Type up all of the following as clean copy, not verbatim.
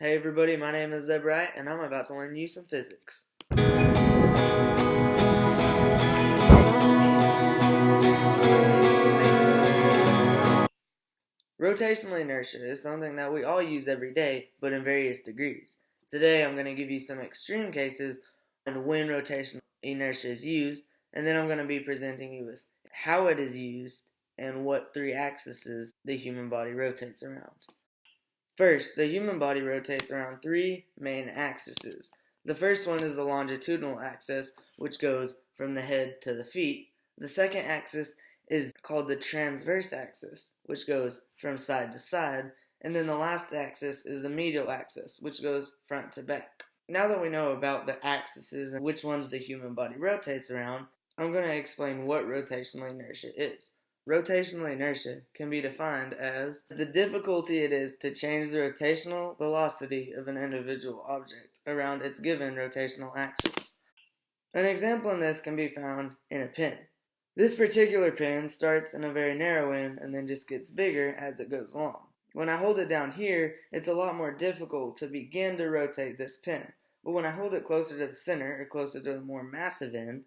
Hey everybody, my name is Zeb Wright, and I'm about to learn you some physics. Rotational inertia is something that we all use every day, but in various degrees. Today I'm going to give you some extreme cases on when rotational inertia is used, and then I'm going to be presenting you with how it is used and what three axes the human body rotates around. First, the human body rotates around three main axes. The first one is the longitudinal axis, which goes from the head to the feet. The second axis is called the transverse axis, which goes from side to side. And then the last axis is the medial axis, which goes front to back. Now that we know about the axes and which ones the human body rotates around, I'm going to explain what rotational inertia is. Rotational inertia can be defined as the difficulty it is to change the rotational velocity of an individual object around its given rotational axis. An example in this can be found in a pen. This particular pen starts in a very narrow end and then just gets bigger as it goes along. When I hold it down here, it's a lot more difficult to begin to rotate this pen. But when I hold it closer to the center or closer to the more massive end,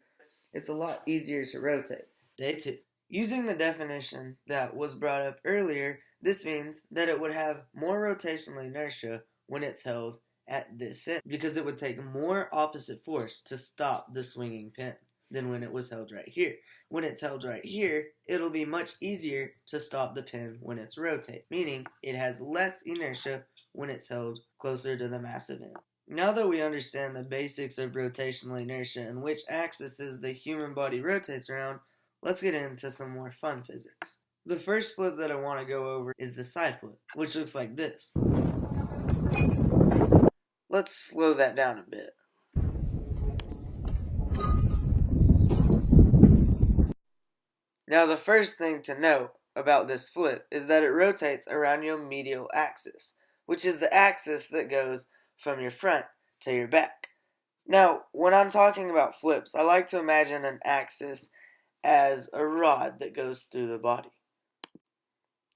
it's a lot easier to rotate. Day 2. Using the definition that was brought up earlier, this means that it would have more rotational inertia when it's held at this end, because it would take more opposite force to stop the swinging pen than when it was held right here. When it's held right here, it'll be much easier to stop the pen when it's rotated, meaning it has less inertia when it's held closer to the massive end. Now that we understand the basics of rotational inertia and which axes the human body rotates around, let's get into some more fun physics. The first flip that I want to go over is the side flip, which looks like this. Let's slow that down a bit. Now the first thing to know about this flip is that it rotates around your medial axis, which is the axis that goes from your front to your back. Now, when I'm talking about flips, I like to imagine an axis as a rod that goes through the body.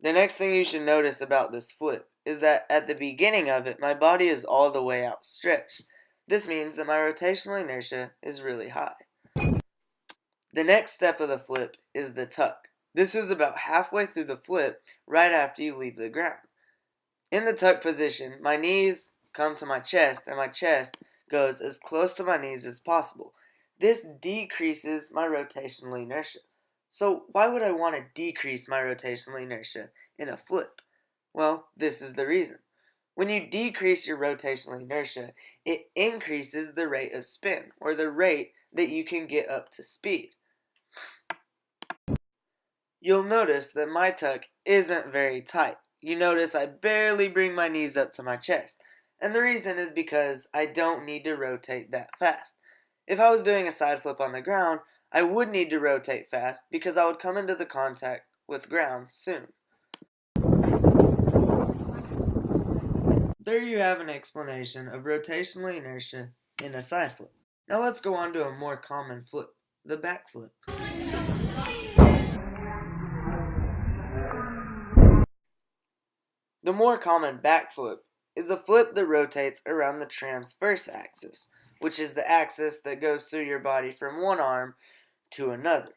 The next thing you should notice about this flip is that at the beginning of it, my body is all the way outstretched. This means that my rotational inertia is really high. The next step of the flip is the tuck. This is about halfway through the flip, right after you leave the ground. In the tuck position, my knees come to my chest, and my chest goes as close to my knees as possible. This decreases my rotational inertia. So why would I want to decrease my rotational inertia in a flip? Well, this is the reason. When you decrease your rotational inertia, it increases the rate of spin, or the rate that you can get up to speed. You'll notice that my tuck isn't very tight. You notice I barely bring my knees up to my chest. And the reason is because I don't need to rotate that fast. If I was doing a side flip on the ground, I would need to rotate fast because I would come into the contact with ground soon. There you have an explanation of rotational inertia in a side flip. Now let's go on to a more common flip, the backflip. The more common backflip is a flip that rotates around the transverse axis, which is the axis that goes through your body from one arm to another.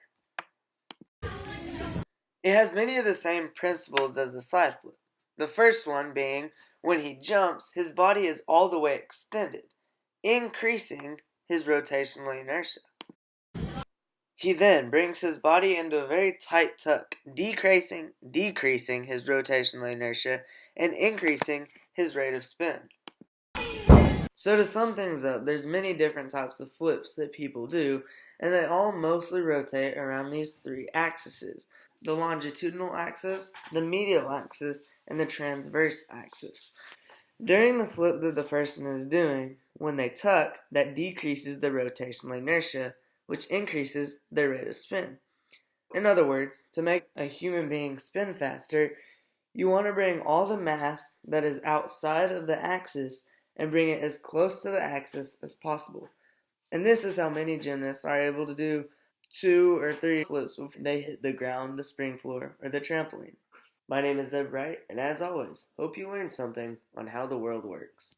It has many of the same principles as a side flip. The first one being, when he jumps, his body is all the way extended, increasing his rotational inertia. He then brings his body into a very tight tuck, decreasing his rotational inertia and increasing his rate of spin. So to sum things up, there's many different types of flips that people do, and they all mostly rotate around these three axes: the longitudinal axis, the medial axis, and the transverse axis. During the flip that the person is doing, when they tuck, that decreases the rotational inertia, which increases their rate of spin. In other words, to make a human being spin faster, you want to bring all the mass that is outside of the axis and bring it as close to the axis as possible. And this is how many gymnasts are able to do 2 or 3 flips before they hit the ground, the spring floor, or the trampoline. My name is Zeb Wright, and as always, hope you learned something on how the world works.